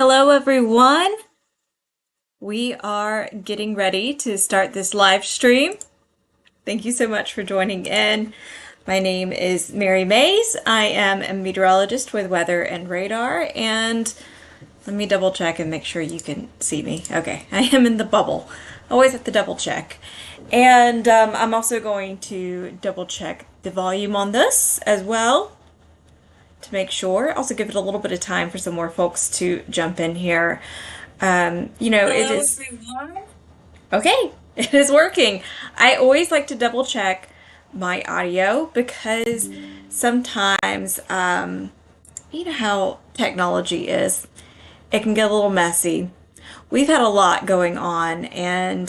Hello, everyone. We are getting ready to start this live stream. Thank you so much for joining in. My name is Mary Mays. I am a meteorologist with Weather and Radar, and let me double check and make sure you can see me. Okay, I am in the bubble. Always have to double check. And I'm also going to double check the volume on this as well to make sure. Also give it a little bit of time for some more folks to jump in here. It is Everyone. okay. It is working. I always like to double check my audio because sometimes, you know how technology is. It can get a little messy. We've had a lot going on, and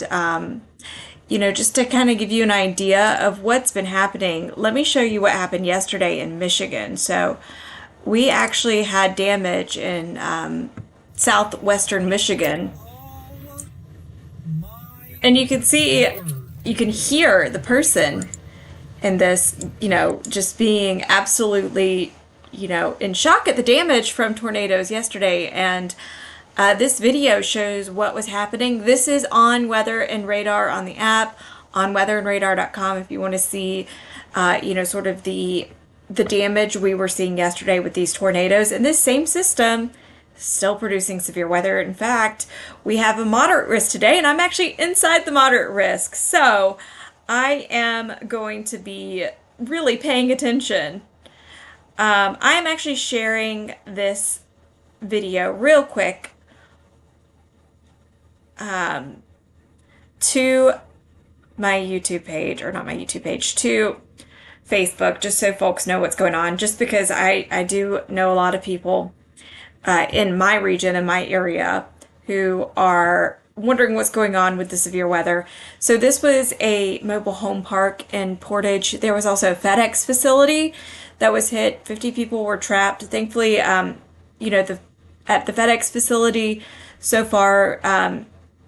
just to kind of give you an idea of what's been happening, let me show you what happened yesterday in Michigan. So, we actually had damage in southwestern Michigan, and you can see, you can hear the person in this, just being absolutely, in shock at the damage from tornadoes yesterday. And this video shows what was happening. This is on Weather and Radar on the app, on weatherandradar.com if you want to see, sort of the damage we were seeing yesterday with these tornadoes. And this same system still producing severe weather. In fact, we have a moderate risk today, and I'm actually inside the moderate risk. So I am going to be really paying attention. I am actually sharing this video real quick to my YouTube page, or not my YouTube page, to Facebook, just so folks know what's going on, just because I do know a lot of people in my region, in my area, who are wondering what's going on with the severe weather. So this was a mobile home park in Portage. There was also a FedEx facility that was hit. 50 people were trapped. Thankfully, at the FedEx facility, so far,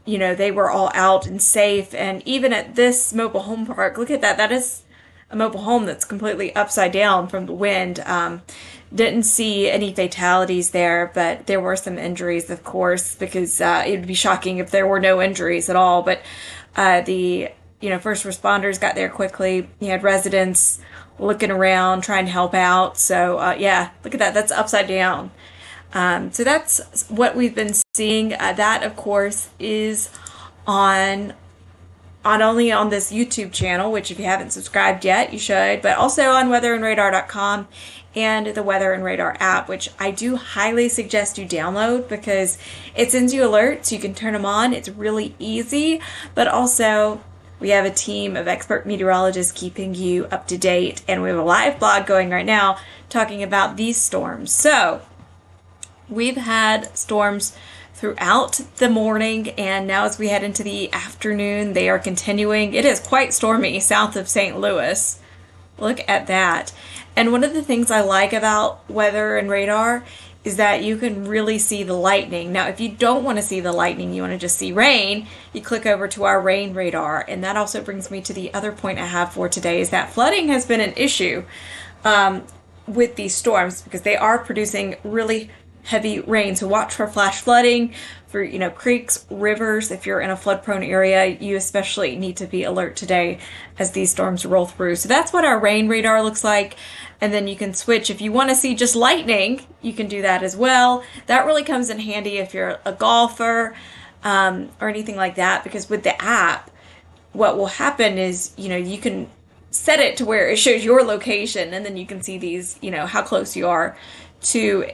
they were all out and safe. And even at this mobile home park, look at that. That is a mobile home that's completely upside down from the wind. Didn't see any fatalities there, but there were some injuries, of course, because it would be shocking if there were no injuries at all. But the first responders got there quickly. You had residents looking around, trying to help out. So yeah, look at that. That's upside down. So that's what we've been seeing. That, of course, is on not only on this YouTube channel, which if you haven't subscribed yet, you should, but also on weatherandradar.com and the Weather and Radar app, which I do highly suggest you download because it sends you alerts. You can turn them on. It's really easy, but also we have a team of expert meteorologists keeping you up to date, and we have a live blog going right now talking about these storms. So we've had storms throughout the morning, and now as we head into the afternoon, they are continuing. It is quite stormy south of St. Louis. Look at that. And one of the things I like about Weather and Radar is that you can really see the lightning. Now, if you don't want to see the lightning, you want to just see rain, you click over to our rain radar. And that also brings me to the other point I have for today, is that flooding has been an issue with these storms because they are producing really heavy rain. So watch for flash flooding, for creeks, rivers. If you're in a flood prone area, you especially need to be alert today as these storms roll through. So that's what our rain radar looks like. And then you can switch if you want to see just lightning, you can do that as well. That really comes in handy if you're a golfer or anything like that, because with the app, what will happen is you can set it to where it shows your location, and then you can see these, how close you are to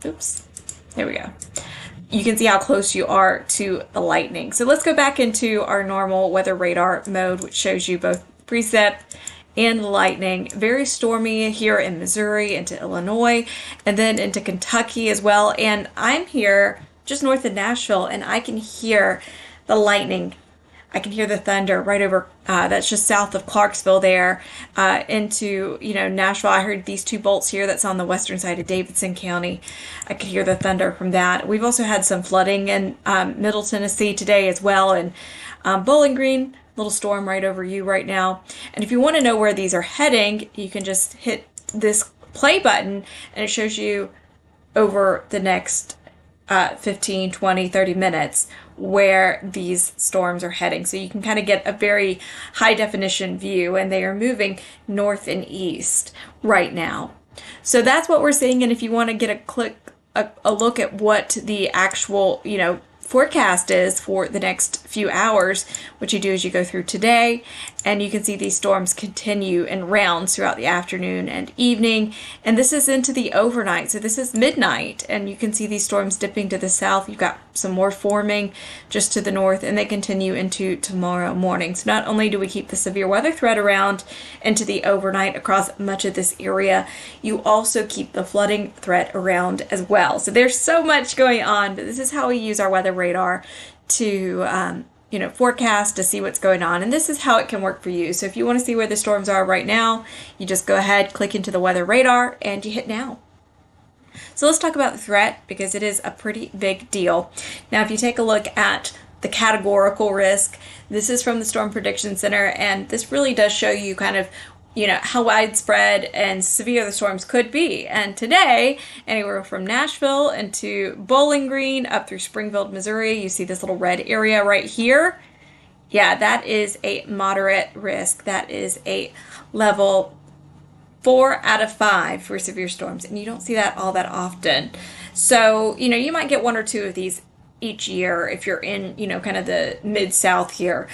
oops, there we go. You can see how close you are to the lightning. So let's go back into our normal weather radar mode, which shows you both precip and lightning. Very stormy here in Missouri, into Illinois, and then into Kentucky as well. And I'm here just north of Nashville, and I can hear the lightning. I can hear the thunder right over, that's just south of Clarksville there, into, Nashville. I heard these two bolts here that's on the western side of Davidson County. I could hear the thunder from that. We've also had some flooding in Middle Tennessee today as well, and Bowling Green, little storm right over you right now. And if you want to know where these are heading, you can just hit this play button, and it shows you over the next 15, 20, 30 minutes where these storms are heading. So you can kind of get a very high definition view, and they are moving north and east right now. So that's what we're seeing. And if you want to get a look at what the actual, forecast is for the next few hours, what you do is you go through today, and you can see these storms continue in rounds throughout the afternoon and evening, and this is into the overnight. So this is midnight, and you can see these storms dipping to the south. You've got some more forming just to the north, and they continue into tomorrow morning. So not only do we keep the severe weather threat around into the overnight across much of this area, you also keep the flooding threat around as well. So there's so much going on, but this is how we use our weather radar to forecast, to see what's going on, and this is how it can work for you. So if you want to see where the storms are right now, you just go ahead, click into the weather radar, and you hit now. So let's talk about the threat, because it is a pretty big deal. Now, if you take a look at the categorical risk, this is from the Storm Prediction Center, and this really does show you kind of how widespread and severe the storms could be. And today, anywhere from Nashville into Bowling Green up through Springfield, Missouri, you see this little red area right here. Yeah, that is a moderate risk. That is a level 4 out of 5 for severe storms, and you don't see that all that often. So, you might get 1 or 2 of these each year if you're in, kind of the mid-south here.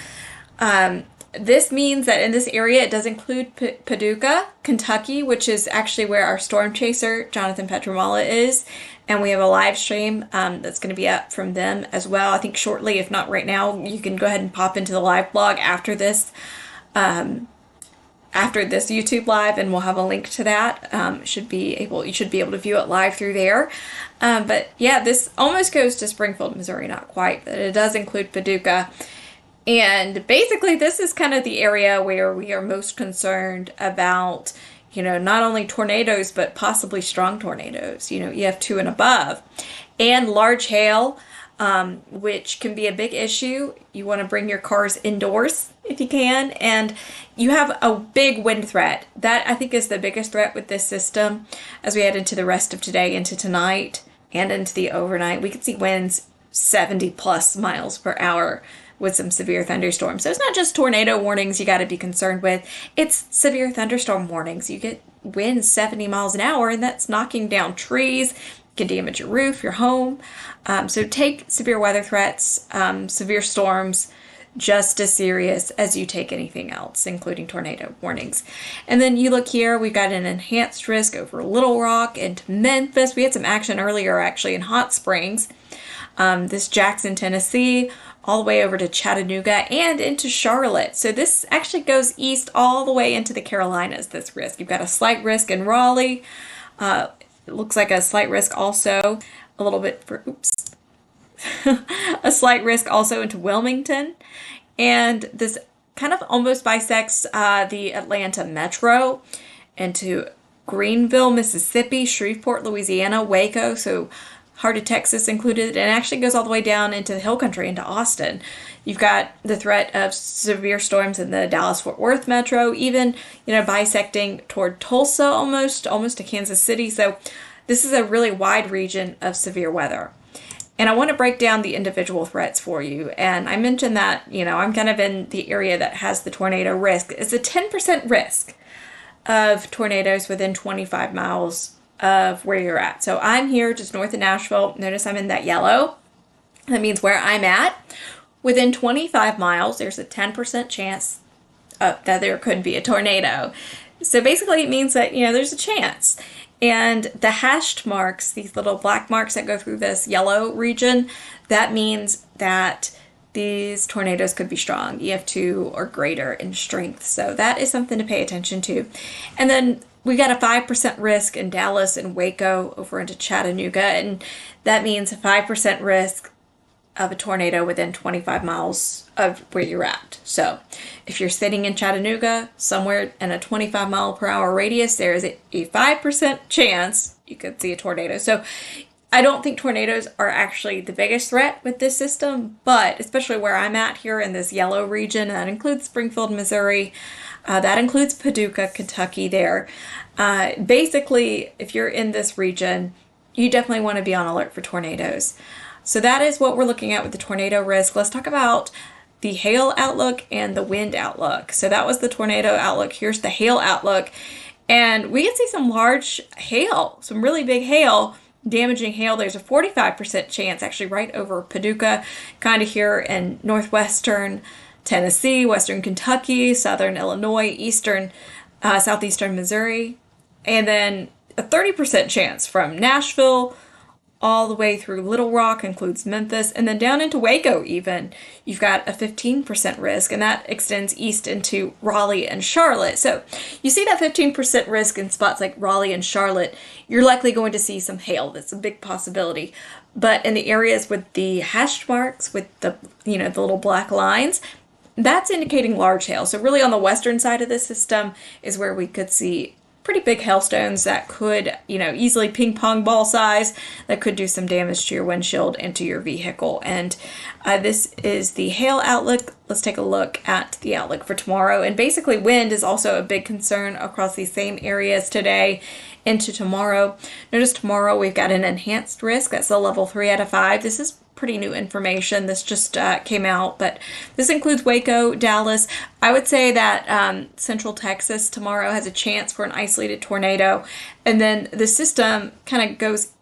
This means that in this area, it does include Paducah, Kentucky, which is actually where our storm chaser, Jonathan Petramala, is. And we have a live stream that's going to be up from them as well. I think shortly, if not right now, you can go ahead and pop into the live blog after this YouTube live, and we'll have a link to that. You should be able to view it live through there. But yeah, this almost goes to Springfield, Missouri, not quite, but it does include Paducah. And basically, this is kind of the area where we are most concerned about, not only tornadoes, but possibly strong tornadoes, EF2 and above, and large hail, which can be a big issue. You want to bring your cars indoors if you can, and you have a big wind threat. That, I think, is the biggest threat with this system as we head into the rest of today, into tonight, and into the overnight. We could see winds 70 plus miles per hour with some severe thunderstorms. So it's not just tornado warnings you got to be concerned with. It's severe thunderstorm warnings. You get winds 70 miles an hour, and that's knocking down trees, can damage your roof, your home. So take severe weather threats, severe storms, just as serious as you take anything else, including tornado warnings. And then you look here, we've got an enhanced risk over Little Rock and Memphis. We had some action earlier actually in Hot Springs. This Jackson, Tennessee, all the way over to Chattanooga and into Charlotte. So this actually goes east all the way into the Carolinas, this risk. You've got a slight risk in Raleigh. It looks like a slight risk also a little bit for, a slight risk also into Wilmington. And this kind of almost bisects the Atlanta metro into Greenville, Mississippi, Shreveport, Louisiana, Waco, so Heart of Texas included, and actually goes all the way down into the Hill Country, into Austin. You've got the threat of severe storms in the Dallas-Fort Worth metro, even, bisecting toward Tulsa almost to Kansas City. So this is a really wide region of severe weather. And I want to break down the individual threats for you. And I mentioned that, I'm kind of in the area that has the tornado risk. It's a 10% risk of tornadoes within 25 miles of where you're at. So I'm here just north of Nashville. Notice I'm in that yellow. That means where I'm at. Within 25 miles, there's a 10% chance that there could be a tornado. So basically it means that, there's a chance. And the hashed marks, these little black marks that go through this yellow region, that means that these tornadoes could be strong, EF2 or greater in strength. So that is something to pay attention to. And then we got a 5% risk in Dallas and Waco over into Chattanooga, and that means a 5% risk of a tornado within 25 miles of where you're at. So if you're sitting in Chattanooga, somewhere in a 25 mile per hour radius, there is a 5% chance you could see a tornado. So I don't think tornadoes are actually the biggest threat with this system, but especially where I'm at here in this yellow region, and that includes Springfield, Missouri, That includes Paducah, Kentucky there. Basically, if you're in this region, you definitely want to be on alert for tornadoes. So that is what we're looking at with the tornado risk. Let's talk about the hail outlook and the wind outlook. So that was the tornado outlook. Here's the hail outlook. And we can see some large hail, some really big hail, damaging hail. There's a 45% chance actually right over Paducah, kind of here in northwestern Tennessee, western Kentucky, southern Illinois, southeastern Missouri, and then a 30% chance from Nashville all the way through Little Rock, includes Memphis, and then down into Waco even. You've got a 15% risk, and that extends east into Raleigh and Charlotte. So you see that 15% risk in spots like Raleigh and Charlotte, you're likely going to see some hail. That's a big possibility. But in the areas with the hashed marks, with the the little black lines, that's indicating large hail. So really on the western side of the system is where we could see pretty big hailstones that could, easily ping pong ball size, that could do some damage to your windshield and to your vehicle. And this is the hail outlook. Let's take a look at the outlook for tomorrow. And basically wind is also a big concern across these same areas today into tomorrow. Notice tomorrow we've got an enhanced risk. That's a level 3 out of 5. This is pretty new information. This just came out, but this includes Waco, Dallas. I would say that Central Texas tomorrow has a chance for an isolated tornado, and then the system kind of goes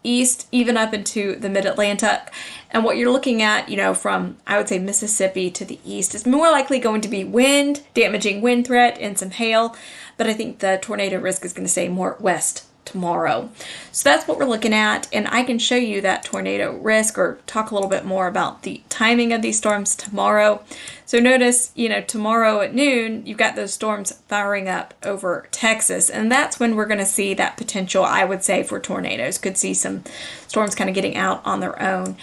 east, even up into the mid-Atlantic. And what you're looking at, from, I would say, Mississippi to the east is more likely going to be wind, damaging wind threat, and some hail. But I think the tornado risk is going to stay more west tomorrow. So that's what we're looking at, and I can show you that tornado risk or talk a little bit more about the timing of these storms tomorrow. So notice, tomorrow at noon, you've got those storms firing up over Texas, and that's when we're going to see that potential, I would say, for tornadoes. Could see some storms kind of getting out on their own.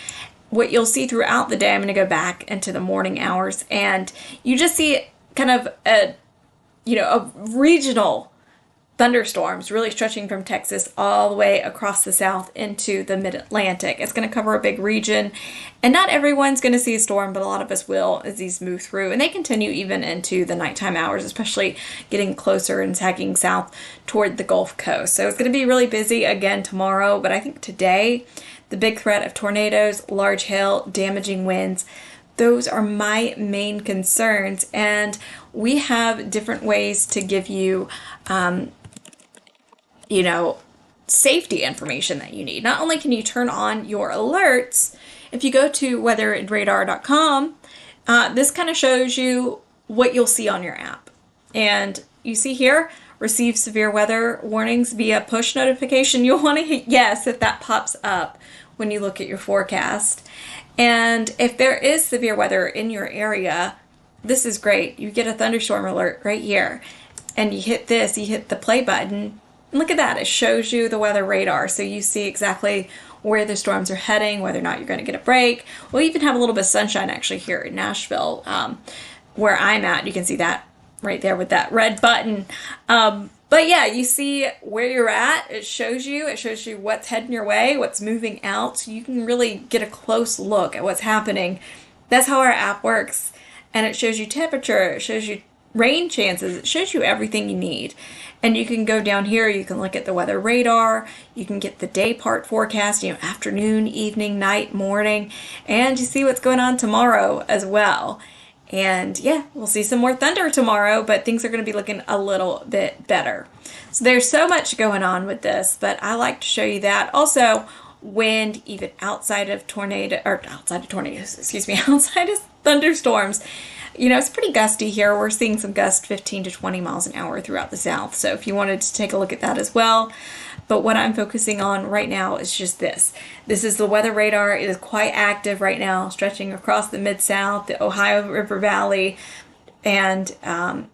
What you'll see throughout the day, I'm going to go back into the morning hours, and you just see kind of a regional thunderstorms really stretching from Texas all the way across the south into the mid-Atlantic. It's going to cover a big region, and not everyone's going to see a storm, but a lot of us will as these move through, and they continue even into the nighttime hours, especially getting closer and sagging south toward the Gulf Coast. So it's going to be really busy again tomorrow, but I think today the big threat of tornadoes, large hail, damaging winds, those are my main concerns, and we have different ways to give you safety information that you need. Not only can you turn on your alerts, if you go to weatherandradar.com, this kind of shows you what you'll see on your app. And you see here, receive severe weather warnings via push notification. You'll want to hit yes if that pops up when you look at your forecast. And if there is severe weather in your area, this is great. You get a thunderstorm alert right here. And you hit this, you hit the play button. And look at that, it shows you the weather radar. So you see exactly where the storms are heading, whether or not you're going to get a break. We'll even have a little bit of sunshine actually here in Nashville, where I'm at. You can see that right there with that red button. But yeah, you see where you're at. It shows you what's heading your way, what's moving out. So you can really get a close look at what's happening. That's how our app works. And it shows you temperature, it shows you rain chances, it shows you everything you need. And you can go down here, you can look at the weather radar, you can get the day part forecast, afternoon, evening, night, morning, and you see what's going on tomorrow as well. And yeah, we'll see some more thunder tomorrow, but things are going to be looking a little bit better. So there's so much going on with this, but I like to show you that. Also, wind, even outside of outside of thunderstorms. It's pretty gusty here. We're seeing some gusts 15 to 20 miles an hour throughout the south. So if you wanted to take a look at that as well. But what I'm focusing on right now is just this. This is the weather radar. It is quite active right now, stretching across the Mid-South, the Ohio River Valley. And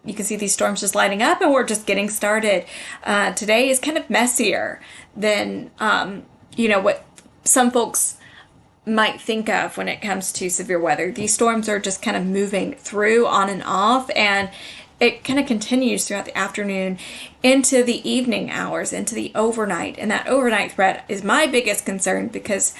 you can see these storms just lighting up, and we're just getting started. Today is kind of messier than, what some folks might think of when it comes to severe weather. These storms are just kind of moving through on and off, and it kind of continues throughout the afternoon into the evening hours, into the overnight. And that overnight threat is my biggest concern, because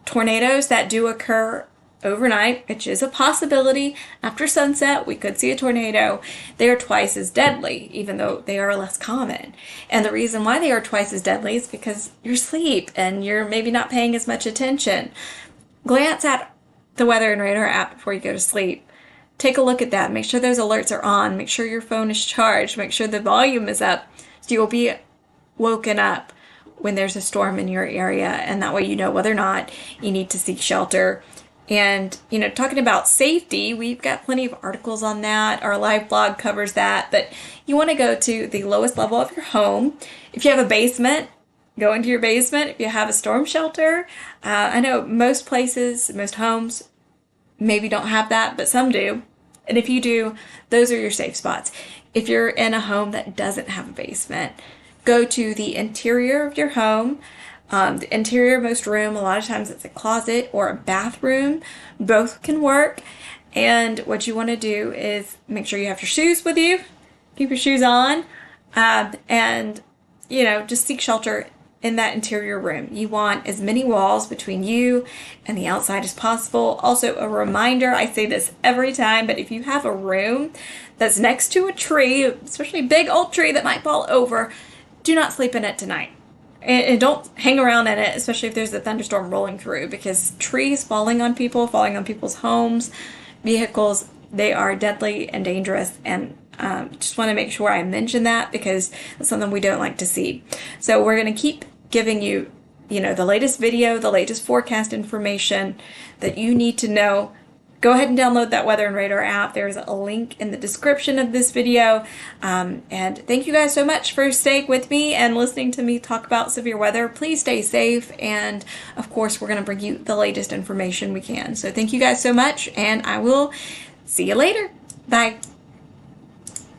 tornadoes that do occur overnight, which is a possibility. After sunset, we could see a tornado. They are twice as deadly, even though they are less common. And the reason why they are twice as deadly is because you're asleep and you're maybe not paying as much attention. Glance at the Weather and Radar app before you go to sleep. Take a look at that. Make sure those alerts are on. Make sure your phone is charged. Make sure the volume is up so you'll be woken up when there's a storm in your area, and that way you know whether or not you need to seek shelter. And, talking about safety, we've got plenty of articles on that. Our live blog covers that, but you want to go to the lowest level of your home. If you have a basement, go into your basement. If you have a storm shelter, I know most places, most homes maybe don't have that, but some do. And if you do, those are your safe spots. If you're in a home that doesn't have a basement, go to the interior of your home. The interior-most room, a lot of times it's a closet or a bathroom. Both can work. And what you want to do is make sure you have your shoes with you. Keep your shoes on. And, just seek shelter in that interior room. You want as many walls between you and the outside as possible. Also, a reminder, I say this every time, but if you have a room that's next to a tree, especially a big old tree that might fall over, do not sleep in it tonight. And don't hang around in it, especially if there's a thunderstorm rolling through, because trees falling on people's homes, vehicles, they are deadly and dangerous. And just want to make sure I mention that because it's something we don't like to see. So we're going to keep giving you, the latest video, the latest forecast information that you need to know. Go ahead and download that Weather and Radar app. There's a link in the description of this video. And thank you guys so much for staying with me and listening to me talk about severe weather. Please stay safe. And of course, we're going to bring you the latest information we can. So thank you guys so much, and I will see you later. Bye.